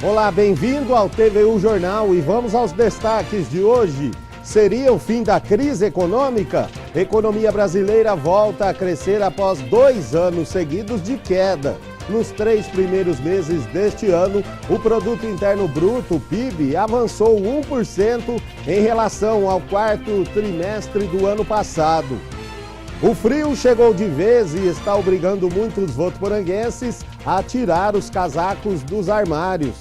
Olá, bem-vindo ao TVU Jornal e vamos aos destaques de hoje. Seria o fim da crise econômica? Economia brasileira volta a crescer após 2 anos seguidos de queda. Nos 3 primeiros meses deste ano, o Produto Interno Bruto, PIB, avançou 1% em relação ao 4º trimestre do ano passado. O frio chegou de vez e está obrigando muitos votuporanguenses a tirar os casacos dos armários.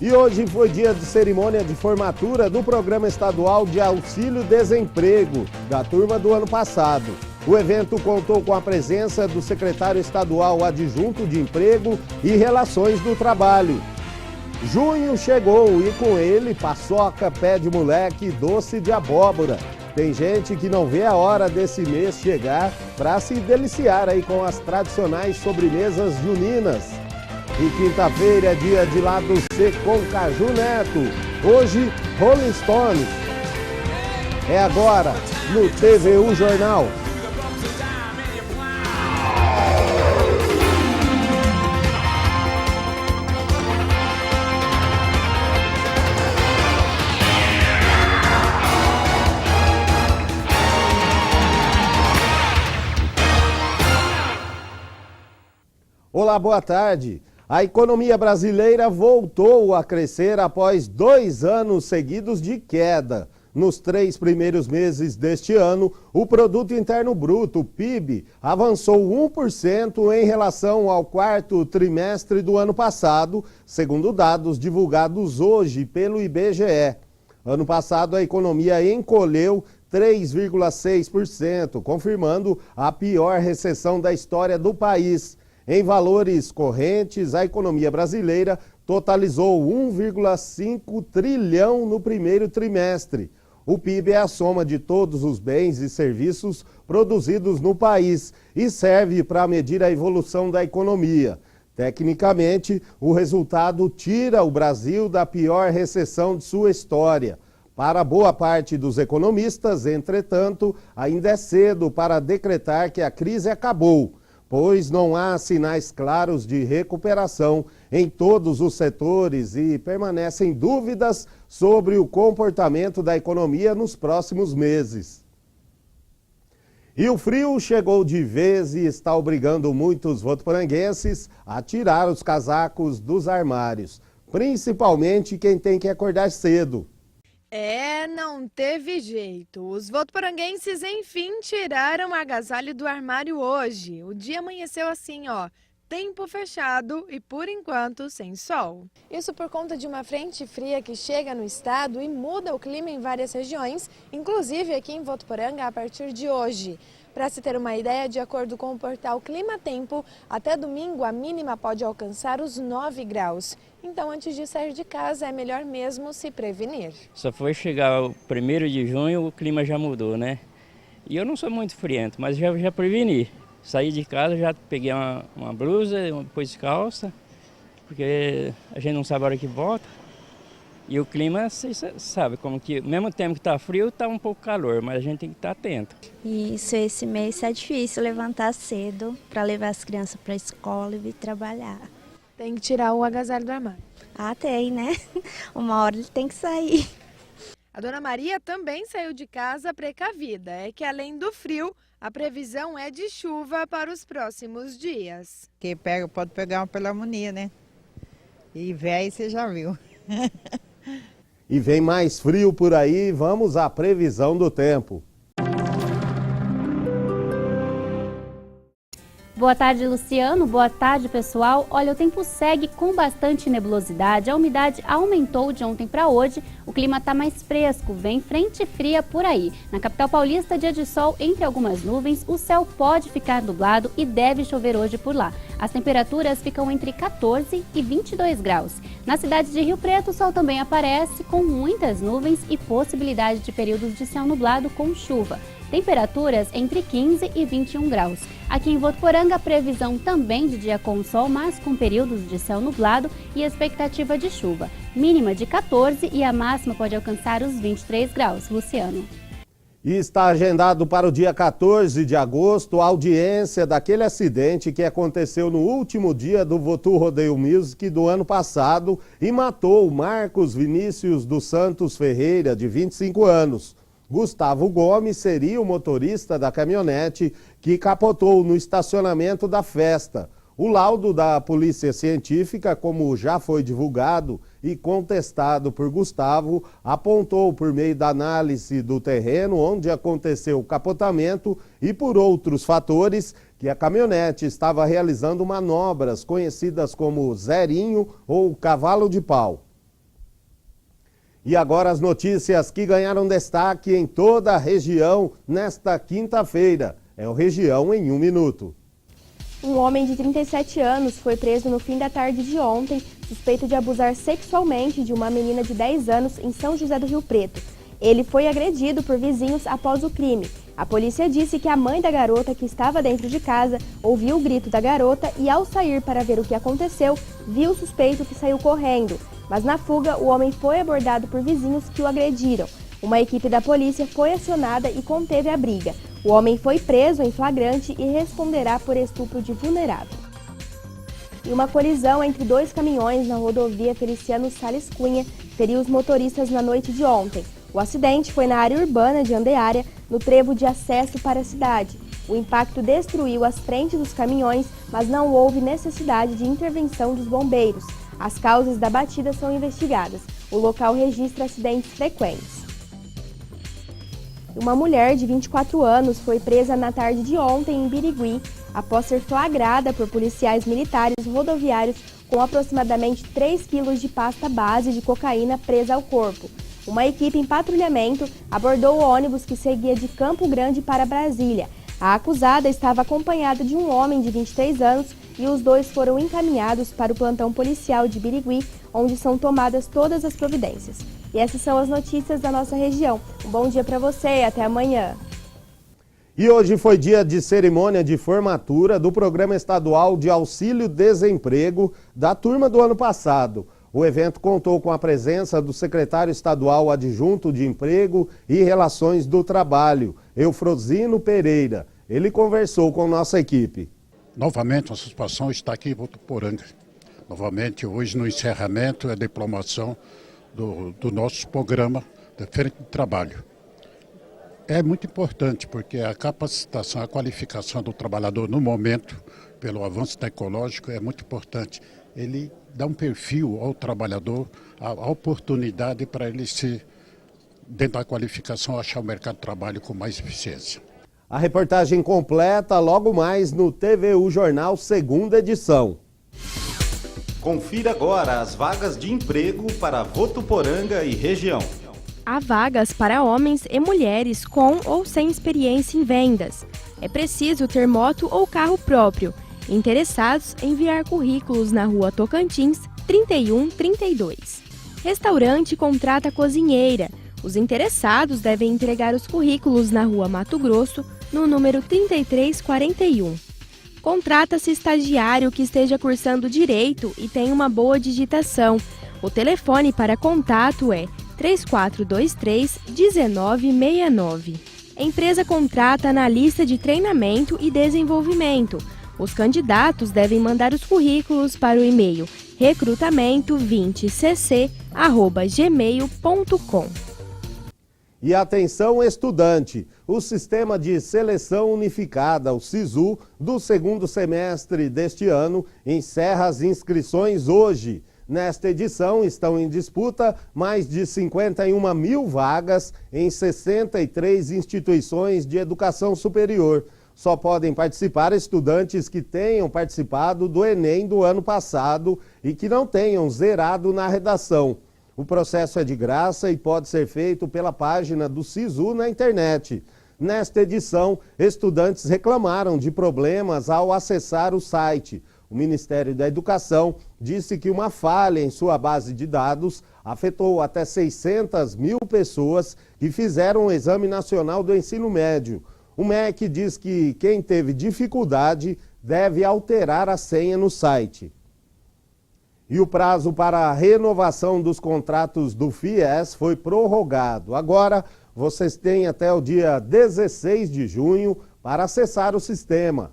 E hoje foi dia de cerimônia de formatura do Programa Estadual de Auxílio-Desemprego, da turma do ano passado. O evento contou com a presença do secretário estadual adjunto de Emprego e Relações do Trabalho. Junho chegou e com ele paçoca, pé de moleque e doce de abóbora. Tem gente que não vê a hora desse mês chegar para se deliciar aí com as tradicionais sobremesas juninas. E quinta-feira é dia de lado C com Caju Neto. Hoje, Rolling Stones. É agora, no TVU Jornal. Olá, boa tarde. A economia brasileira voltou a crescer após 2 anos seguidos de queda. Nos 3 primeiros meses deste ano, o Produto Interno Bruto, PIB, avançou 1% em relação ao 4º trimestre do ano passado, segundo dados divulgados hoje pelo IBGE. Ano passado, a economia encolheu 3,6%, confirmando a pior recessão da história do país. Em valores correntes, a economia brasileira totalizou 1,5 trilhão no primeiro trimestre. O PIB é a soma de todos os bens e serviços produzidos no país e serve para medir a evolução da economia. Tecnicamente, o resultado tira o Brasil da pior recessão de sua história. Para boa parte dos economistas, entretanto, ainda é cedo para decretar que a crise acabou, pois não há sinais claros de recuperação em todos os setores e permanecem dúvidas sobre o comportamento da economia nos próximos meses. E o frio chegou de vez e está obrigando muitos votuporanguenses a tirar os casacos dos armários, principalmente quem tem que acordar cedo. Não teve jeito. Os votuporanguenses, enfim, tiraram o agasalho do armário hoje. O dia amanheceu assim, ó, tempo fechado e, por enquanto, sem sol. Isso por conta de uma frente fria que chega no estado e muda o clima em várias regiões, inclusive aqui em Votuporanga a partir de hoje. Para se ter uma ideia, de acordo com o portal Clima Tempo, até domingo a mínima pode alcançar os 9 graus. Então, antes de sair de casa, é melhor mesmo se prevenir. Só foi chegar o 1º de junho, o clima já mudou, né? E eu não sou muito friento, mas já preveni. Saí de casa, já peguei uma blusa, depois calça, porque a gente não sabe a hora que volta. E o clima, você sabe, como que, mesmo tempo que está frio, está um pouco calor, mas a gente tem que estar atento. Isso, esse mês é difícil levantar cedo para levar as crianças para a escola e vir trabalhar. Tem que tirar o agasalho do armário. Ah, tem, né? Uma hora ele tem que sair. A dona Maria também saiu de casa precavida. É que além do frio, a previsão é de chuva para os próximos dias. Quem pega pode pegar uma pneumonia, né? E velho, você já viu. E vem mais frio por aí, vamos à previsão do tempo. Boa tarde, Luciano. Boa tarde, pessoal. Olha, o tempo segue com bastante nebulosidade. A umidade aumentou de ontem para hoje. O clima está mais fresco. Vem frente fria por aí. Na capital paulista, dia de sol entre algumas nuvens. O céu pode ficar nublado e deve chover hoje por lá. As temperaturas ficam entre 14 e 22 graus. Na cidade de Rio Preto, o sol também aparece com muitas nuvens e possibilidade de períodos de céu nublado com chuva. Temperaturas entre 15 e 21 graus. Aqui em Votuporanga, a previsão também de dia com sol, mas com períodos de céu nublado e expectativa de chuva. Mínima de 14 e a máxima pode alcançar os 23 graus. Luciano. E está agendado para o dia 14 de agosto a audiência daquele acidente que aconteceu no último dia do Votu Rodeio Music do ano passado e matou Marcos Vinícius dos Santos Ferreira, de 25 anos. Gustavo Gomes seria o motorista da caminhonete que capotou no estacionamento da festa. O laudo da Polícia Científica, como já foi divulgado e contestado por Gustavo, apontou por meio da análise do terreno onde aconteceu o capotamento e por outros fatores que a caminhonete estava realizando manobras conhecidas como zerinho ou cavalo de pau. E agora as notícias que ganharam destaque em toda a região nesta quinta-feira. É o Região em 1 minuto. Um homem de 37 anos foi preso no fim da tarde de ontem, suspeito de abusar sexualmente de uma menina de 10 anos em São José do Rio Preto. Ele foi agredido por vizinhos após o crime. A polícia disse que a mãe da garota, que estava dentro de casa, ouviu o grito da garota e, ao sair para ver o que aconteceu, viu o suspeito que saiu correndo. Mas na fuga, o homem foi abordado por vizinhos que o agrediram. Uma equipe da polícia foi acionada e conteve a briga. O homem foi preso em flagrante e responderá por estupro de vulnerável. E uma colisão entre 2 caminhões na rodovia Feliciano Sales Cunha feriu os motoristas na noite de ontem. O acidente foi na área urbana de Andeária, no trevo de acesso para a cidade. O impacto destruiu as frentes dos caminhões, mas não houve necessidade de intervenção dos bombeiros. As causas da batida são investigadas. O local registra acidentes frequentes. Uma mulher de 24 anos foi presa na tarde de ontem em Birigui, após ser flagrada por policiais militares rodoviários com aproximadamente 3 quilos de pasta base de cocaína presa ao corpo. Uma equipe em patrulhamento abordou o ônibus que seguia de Campo Grande para Brasília. A acusada estava acompanhada de um homem de 23 anos e os dois foram encaminhados para o plantão policial de Birigui, onde são tomadas todas as providências. E essas são as notícias da nossa região. Um bom dia para você e até amanhã. E hoje foi dia de cerimônia de formatura do Programa Estadual de Auxílio-Desemprego da turma do ano passado. O evento contou com a presença do secretário estadual adjunto de Emprego e Relações do Trabalho, Eufrosino Pereira. Ele conversou com nossa equipe. Novamente, a satisfação está aqui em Votuporanga. Novamente, hoje no encerramento, a diplomação do nosso programa de frente de trabalho. É muito importante porque a capacitação, a qualificação do trabalhador no momento, pelo avanço tecnológico, é muito importante. Ele dá um perfil ao trabalhador, a oportunidade para ele se, dentro da qualificação, achar o mercado de trabalho com mais eficiência. A reportagem completa logo mais no TVU Jornal, segunda edição. Confira agora as vagas de emprego para Votuporanga e região. Há vagas para homens e mulheres com ou sem experiência em vendas. É preciso ter moto ou carro próprio. Interessados, enviar currículos na Rua Tocantins, 3132. Restaurante contrata cozinheira. Os interessados devem entregar os currículos na Rua Mato Grosso, no número 3341. Contrata-se estagiário que esteja cursando Direito e tenha uma boa digitação. O telefone para contato é 3423-1969. A empresa contrata analista de treinamento e desenvolvimento. Os candidatos devem mandar os currículos para o e-mail recrutamento20cc@gmail.com. E atenção, estudante! O Sistema de Seleção Unificada, o SISU, do segundo semestre deste ano, encerra as inscrições hoje. Nesta edição estão em disputa mais de 51 mil vagas em 63 instituições de educação superior. Só podem participar estudantes que tenham participado do Enem do ano passado e que não tenham zerado na redação. O processo é de graça e pode ser feito pela página do SISU na internet. Nesta edição, estudantes reclamaram de problemas ao acessar o site. O Ministério da Educação disse que uma falha em sua base de dados afetou até 600 mil pessoas que fizeram o Exame Nacional do Ensino Médio. O MEC diz que quem teve dificuldade deve alterar a senha no site. E o prazo para a renovação dos contratos do FIES foi prorrogado. Agora, Vocês têm até o dia 16 de junho para acessar o sistema.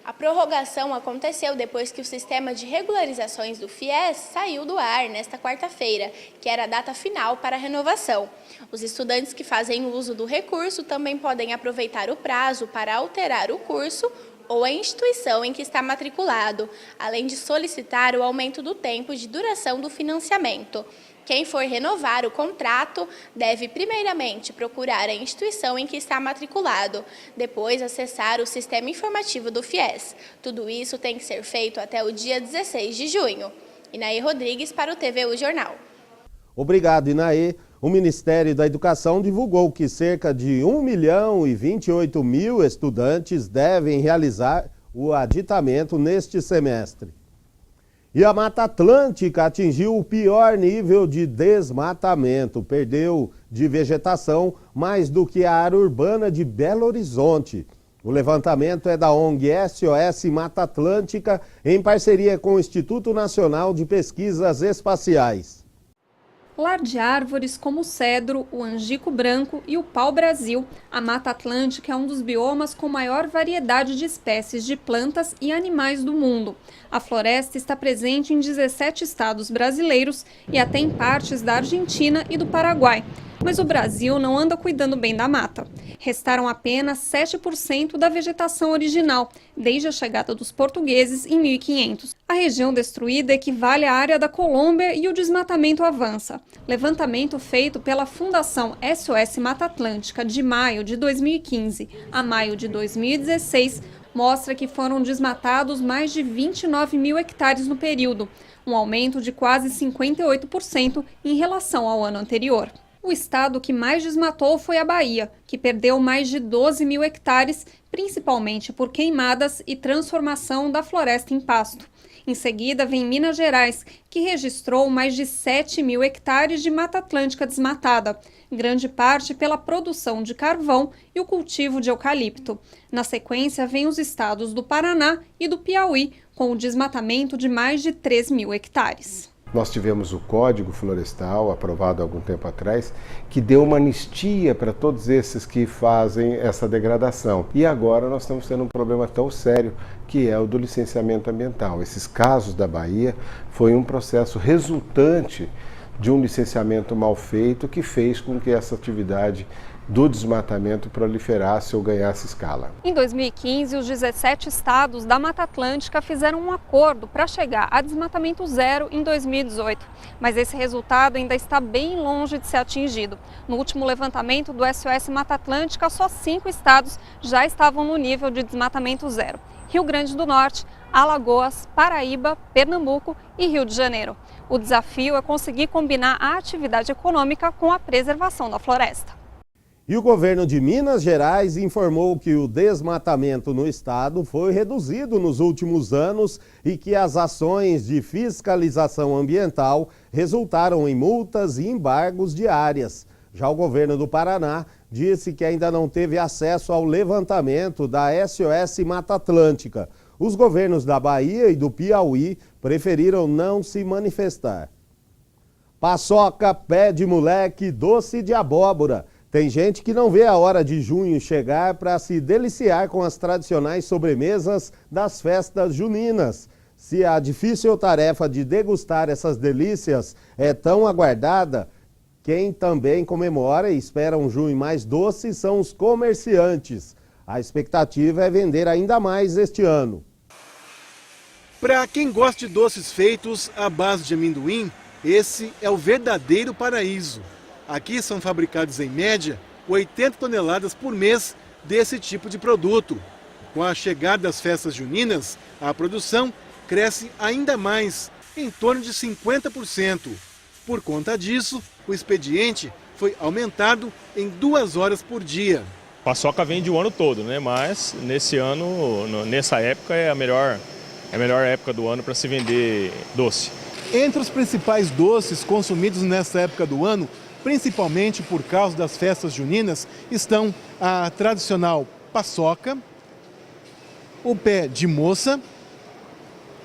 A prorrogação aconteceu depois que o sistema de regularizações do FIES saiu do ar nesta quarta-feira, que era a data final para a renovação. Os estudantes que fazem uso do recurso também podem aproveitar o prazo para alterar o curso ou a instituição em que está matriculado, além de solicitar o aumento do tempo de duração do financiamento. Quem for renovar o contrato deve primeiramente procurar a instituição em que está matriculado, depois acessar o sistema informativo do FIES. Tudo isso tem que ser feito até o dia 16 de junho. Inaê Rodrigues para o TVU Jornal. Obrigado, Inaê. O Ministério da Educação divulgou que cerca de 1.028.000 estudantes devem realizar o aditamento neste semestre. E a Mata Atlântica atingiu o pior nível de desmatamento, perdeu de vegetação mais do que a área urbana de Belo Horizonte. O levantamento é da ONG SOS Mata Atlântica, em parceria com o Instituto Nacional de Pesquisas Espaciais. Lar de árvores como o cedro, o angico branco e o pau-brasil, a Mata Atlântica é um dos biomas com maior variedade de espécies de plantas e animais do mundo. A floresta está presente em 17 estados brasileiros e até em partes da Argentina e do Paraguai. Mas o Brasil não anda cuidando bem da mata. Restaram apenas 7% da vegetação original, desde a chegada dos portugueses em 1500. A região destruída equivale à área da Colômbia e o desmatamento avança. Levantamento feito pela Fundação SOS Mata Atlântica de maio de 2015 a maio de 2016 mostra que foram desmatados mais de 29.000 hectares no período, um aumento de quase 58% em relação ao ano anterior. O estado que mais desmatou foi a Bahia, que perdeu mais de 12.000 hectares, principalmente por queimadas e transformação da floresta em pasto. Em seguida, vem Minas Gerais, que registrou mais de 7.000 hectares de Mata Atlântica desmatada, grande parte pela produção de carvão e o cultivo de eucalipto. Na sequência, vem os estados do Paraná e do Piauí, com o desmatamento de mais de 3.000 hectares. Nós tivemos o Código Florestal, aprovado há algum tempo atrás, que deu uma anistia para todos esses que fazem essa degradação. E agora nós estamos tendo um problema tão sério, que é o do licenciamento ambiental. Esses casos da Bahia foi um processo resultante de um licenciamento mal feito que fez com que essa atividade do desmatamento proliferasse ou ganhasse escala. Em 2015, os 17 estados da Mata Atlântica fizeram um acordo para chegar a desmatamento zero em 2018. Mas esse resultado ainda está bem longe de ser atingido. No último levantamento do SOS Mata Atlântica, só 5 estados já estavam no nível de desmatamento zero: Rio Grande do Norte, Alagoas, Paraíba, Pernambuco e Rio de Janeiro. O desafio é conseguir combinar a atividade econômica com a preservação da floresta. E o governo de Minas Gerais informou que o desmatamento no estado foi reduzido nos últimos anos e que as ações de fiscalização ambiental resultaram em multas e embargos de áreas. Já o governo do Paraná disse que ainda não teve acesso ao levantamento da SOS Mata Atlântica. Os governos da Bahia e do Piauí preferiram não se manifestar. Paçoca, pé de moleque, doce de abóbora. Tem gente que não vê a hora de junho chegar para se deliciar com as tradicionais sobremesas das festas juninas. Se a difícil tarefa de degustar essas delícias é tão aguardada, quem também comemora e espera um junho mais doce são os comerciantes. A expectativa é vender ainda mais este ano. Para quem gosta de doces feitos à base de amendoim, esse é o verdadeiro paraíso. Aqui são fabricados, em média, 80 toneladas por mês desse tipo de produto. Com a chegada das festas juninas, a produção cresce ainda mais, em torno de 50%. Por conta disso, o expediente foi aumentado em 2 horas por dia. Paçoca vende o ano todo, né? Mas nesse ano, nessa época, é a melhor época do ano para se vender doce. Entre os principais doces consumidos nessa época do ano, principalmente por causa das festas juninas, estão a tradicional paçoca, o pé de moça,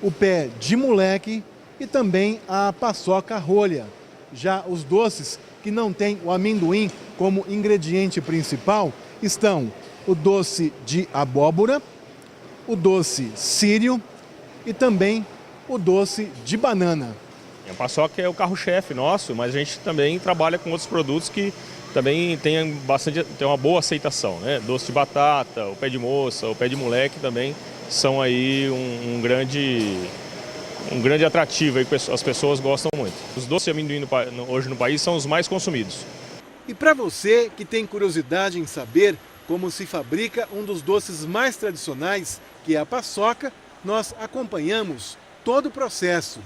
o pé de moleque e também a paçoca rolha. Já os doces que não têm o amendoim como ingrediente principal estão o doce de abóbora, o doce sírio e também o doce de banana. A paçoca é o carro-chefe nosso, mas a gente também trabalha com outros produtos que também tem uma boa aceitação, né? Doce de batata, o pé de moça, o pé de moleque também são aí um grande atrativo aí que as pessoas gostam muito. Os doces de amendoim hoje no país são os mais consumidos. E para você que tem curiosidade em saber como se fabrica um dos doces mais tradicionais, que é a paçoca, nós acompanhamos todo o processo.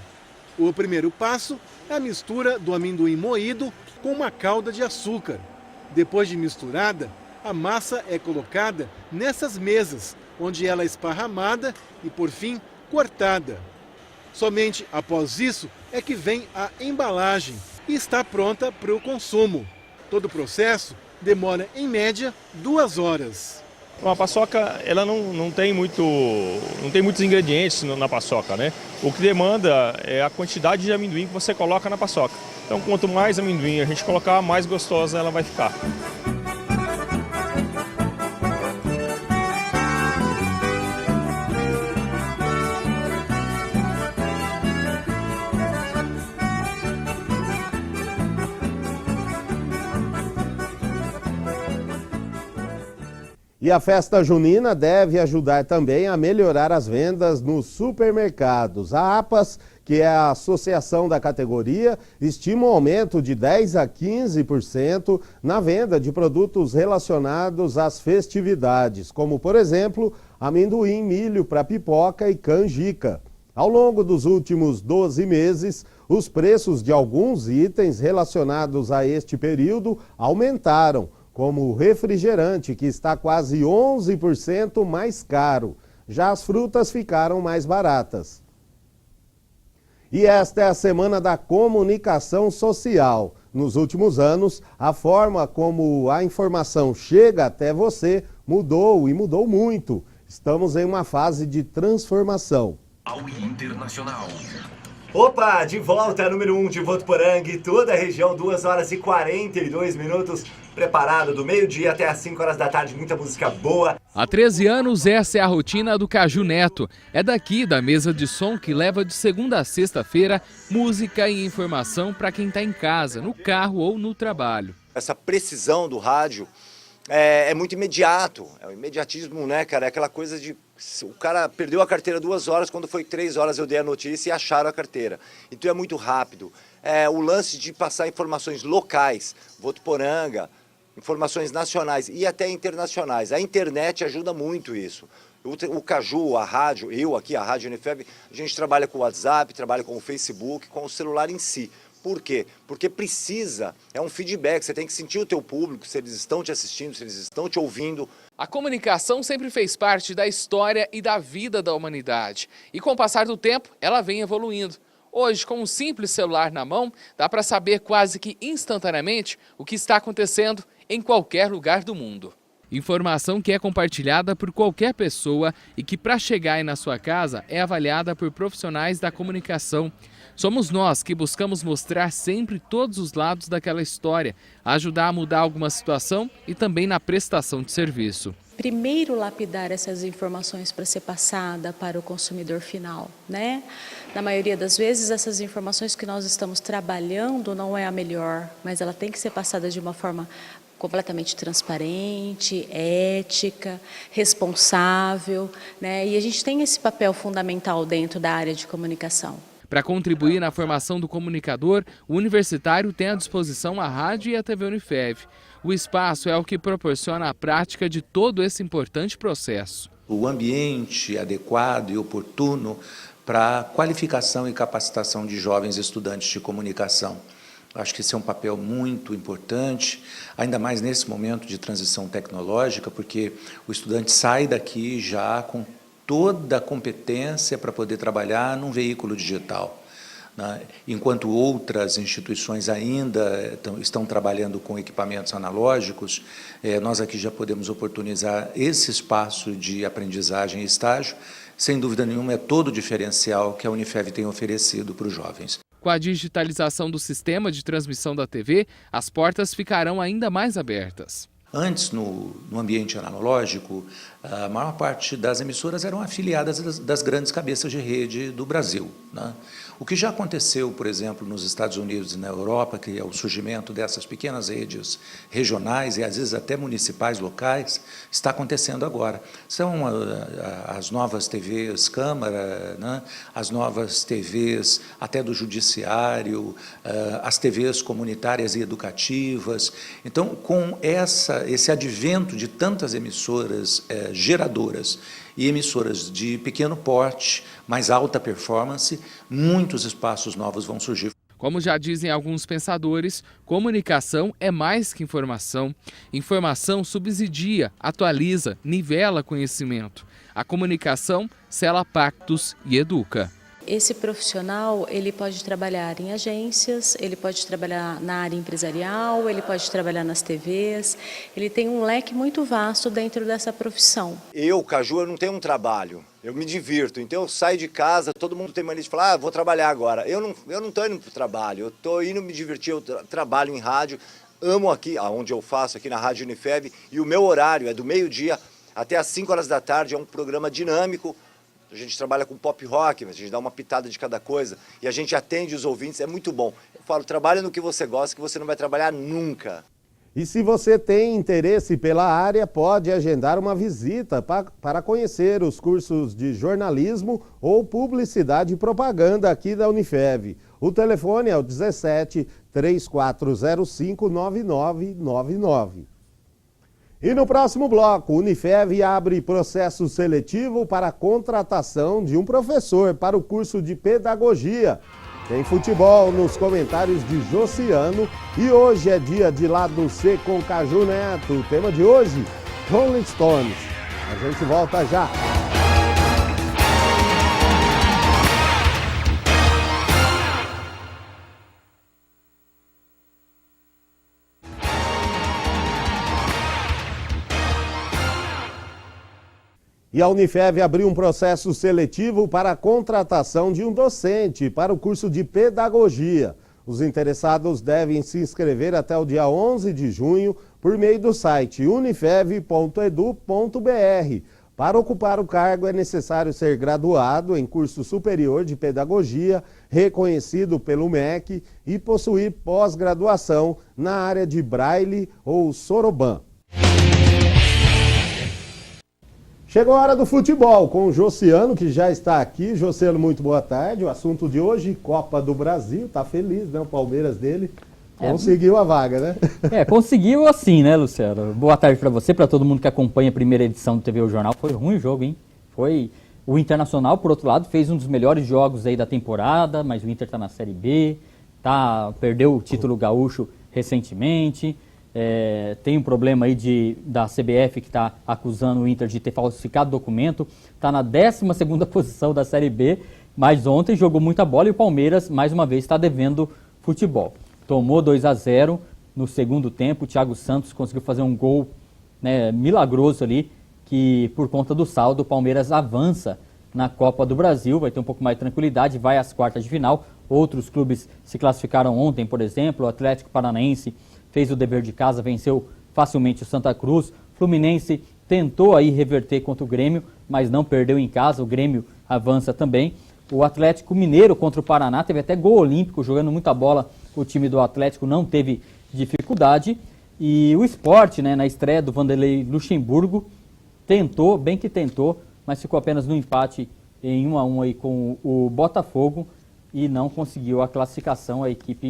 O primeiro passo é a mistura do amendoim moído com uma calda de açúcar. Depois de misturada, a massa é colocada nessas mesas, onde ela é esparramada e, por fim, cortada. Somente após isso é que vem a embalagem e está pronta para o consumo. Todo o processo demora, em média, 2 horas. A paçoca ela não tem muitos ingredientes na paçoca, né? O que demanda é a quantidade de amendoim que você coloca na paçoca. Então, quanto mais amendoim a gente colocar, mais gostosa ela vai ficar. E a festa junina deve ajudar também a melhorar as vendas nos supermercados. A APAS, que é a associação da categoria, estima um aumento de 10% a 15% na venda de produtos relacionados às festividades, como, por exemplo, amendoim, milho para pipoca e canjica. Ao longo dos últimos 12 meses, os preços de alguns itens relacionados a este período aumentaram, como o refrigerante, que está quase 11% mais caro. Já as frutas ficaram mais baratas. E esta é a Semana da Comunicação Social. Nos últimos anos, a forma como a informação chega até você mudou e mudou muito. Estamos em uma fase de transformação. Ao Internacional. Opa, de volta, número 1 de Votuporanga, toda a região, 2 horas e 42 minutos, preparado do meio-dia até as 5 horas da tarde, muita música boa. Há 13 anos, essa é a rotina do Caju Neto. É daqui, da mesa de som, que leva de segunda a sexta-feira música e informação para quem está em casa, no carro ou no trabalho. Essa precisão do rádio é muito imediato, é o imediatismo, né, cara? É aquela coisa de... O cara perdeu a carteira 2 horas, quando foi 3 horas eu dei a notícia e acharam a carteira. Então é muito rápido. O lance de passar informações locais, Votuporanga, informações nacionais e até internacionais. A internet ajuda muito isso. O Caju, a rádio, eu aqui, a Rádio Unifeb, a gente trabalha com o WhatsApp, trabalha com o Facebook, com o celular em si. Por quê? Porque precisa, é um feedback, você tem que sentir o teu público, se eles estão te assistindo, se eles estão te ouvindo. A comunicação sempre fez parte da história e da vida da humanidade. E com o passar do tempo, ela vem evoluindo. Hoje, com um simples celular na mão, dá para saber quase que instantaneamente o que está acontecendo em qualquer lugar do mundo. Informação que é compartilhada por qualquer pessoa e que, para chegar aí na sua casa, é avaliada por profissionais da comunicação. Somos nós que buscamos mostrar sempre todos os lados daquela história, ajudar a mudar alguma situação e também na prestação de serviço. Primeiro lapidar essas informações para ser passada para o consumidor final, né? Na maioria das vezes essas informações que nós estamos trabalhando não é a melhor, mas ela tem que ser passada de uma forma completamente transparente, ética, responsável, né? E a gente tem esse papel fundamental dentro da área de comunicação. Para contribuir na formação do comunicador, o universitário tem à disposição a rádio e a TV Unifeb. O espaço é o que proporciona a prática de todo esse importante processo. O ambiente adequado e oportuno para a qualificação e capacitação de jovens estudantes de comunicação. Acho que esse é um papel muito importante, ainda mais nesse momento de transição tecnológica, porque o estudante sai daqui já com toda a competência para poder trabalhar num veículo digital, né? Enquanto outras instituições ainda estão trabalhando com equipamentos analógicos, nós aqui já podemos oportunizar esse espaço de aprendizagem e estágio. Sem dúvida nenhuma, é todo o diferencial que a Unifeb tem oferecido para os jovens. Com a digitalização do sistema de transmissão da TV, as portas ficarão ainda mais abertas. Antes, no ambiente analógico, a maior parte das emissoras eram afiliadas das grandes cabeças de rede do Brasil, né? O que já aconteceu, por exemplo, nos Estados Unidos e na Europa, que é o surgimento dessas pequenas redes regionais e às vezes até municipais locais, está acontecendo agora. São as novas TVs Câmara, né? As novas TVs até do Judiciário, as TVs comunitárias e educativas. Então, com esse advento de tantas emissoras geradoras e emissoras de pequeno porte, mais alta performance, muitos espaços novos vão surgir. Como já dizem alguns pensadores, comunicação é mais que informação. Informação subsidia, atualiza, nivela conhecimento. A comunicação sela pactos e educa. Esse profissional, ele pode trabalhar em agências, ele pode trabalhar na área empresarial, ele pode trabalhar nas TVs, ele tem um leque muito vasto dentro dessa profissão. Eu, Caju, eu não tenho um trabalho, eu me divirto, então eu saio de casa, todo mundo tem mania de falar, vou trabalhar agora. Eu não estou indo para o trabalho, eu estou indo me divertir, eu trabalho em rádio, amo aqui, onde eu faço, aqui na Rádio Unifeb, e o meu horário é do meio-dia até às 5 horas da tarde, é um programa dinâmico. A gente trabalha com pop rock, a gente dá uma pitada de cada coisa e a gente atende os ouvintes, é muito bom. Eu falo, trabalha no que você gosta, que você não vai trabalhar nunca. E se você tem interesse pela área, pode agendar uma visita para conhecer os cursos de jornalismo ou publicidade e propaganda aqui da Unifeb. O telefone é o 17 3405 9999. E no próximo bloco, o Unifeb abre processo seletivo para a contratação de um professor para o curso de pedagogia. Tem futebol nos comentários de Josiano e hoje é dia de Lado C com Caju Neto. O tema de hoje, Rolling Stones. A gente volta já. E a Unifeb abriu um processo seletivo para a contratação de um docente para o curso de pedagogia. Os interessados devem se inscrever até o dia 11 de junho por meio do site unifeb.edu.br. Para ocupar o cargo é necessário ser graduado em curso superior de pedagogia, reconhecido pelo MEC e possuir pós-graduação na área de Braille ou Soroban. Chegou a hora do futebol com o Josiano, que já está aqui. Josiano, muito boa tarde. O assunto de hoje, Copa do Brasil. Tá feliz, né? O Palmeiras dele conseguiu a vaga, né? Conseguiu assim, né, Luciano? Boa tarde para você, para todo mundo que acompanha a primeira edição do TV O Jornal. Foi ruim o jogo, hein? Foi o Internacional, por outro lado, fez um dos melhores jogos aí da temporada, mas o Inter tá na Série B, perdeu o título gaúcho recentemente. Tem um problema aí da CBF que está acusando o Inter de ter falsificado documento, está na 12ª posição da Série B, mas ontem jogou muita bola e o Palmeiras, mais uma vez, está devendo futebol. Tomou 2-0 no segundo tempo, o Thiago Santos conseguiu fazer um gol, né, milagroso ali, que por conta do saldo o Palmeiras avança na Copa do Brasil, vai ter um pouco mais de tranquilidade, vai às quartas de final. Outros clubes se classificaram ontem, por exemplo, o Atlético Paranaense fez o dever de casa, venceu facilmente o Santa Cruz. Fluminense tentou aí reverter contra o Grêmio, mas não perdeu em casa, o Grêmio avança também. O Atlético Mineiro contra o Paraná, teve até gol olímpico, jogando muita bola, o time do Atlético não teve dificuldade. E o Sport, né, na estreia do Vanderlei Luxemburgo, tentou, bem que tentou, mas ficou apenas no empate em 1-1 aí com o Botafogo e não conseguiu a classificação, a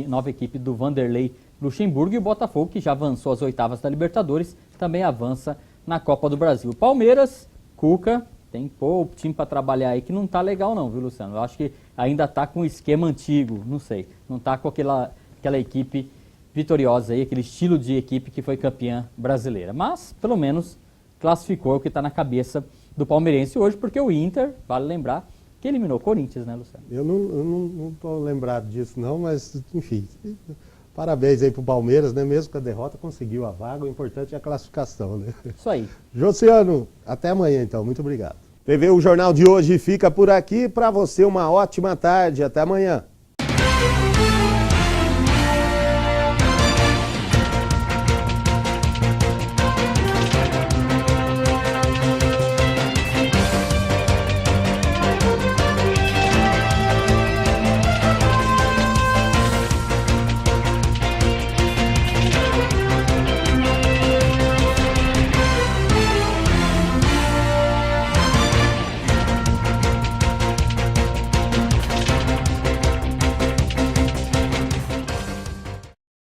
nova equipe do Vanderlei Luxemburgo. E o Botafogo, que já avançou às oitavas da Libertadores, também avança na Copa do Brasil. Palmeiras, Cuca, tem o time para trabalhar aí que não tá legal não, viu, Luciano? Eu acho que ainda tá com o esquema antigo, não sei. Não tá com aquela equipe vitoriosa aí, aquele estilo de equipe que foi campeã brasileira. Mas, pelo menos, classificou o que está na cabeça do palmeirense hoje, porque o Inter, vale lembrar, que eliminou o Corinthians, né, Luciano? Eu não tô lembrado disso não, mas, enfim, parabéns aí pro Palmeiras, né? Mesmo com a derrota, conseguiu a vaga, o importante é a classificação, né? Isso aí. Josiano, até amanhã então, muito obrigado. TV O Jornal de hoje fica por aqui, para você uma ótima tarde, até amanhã.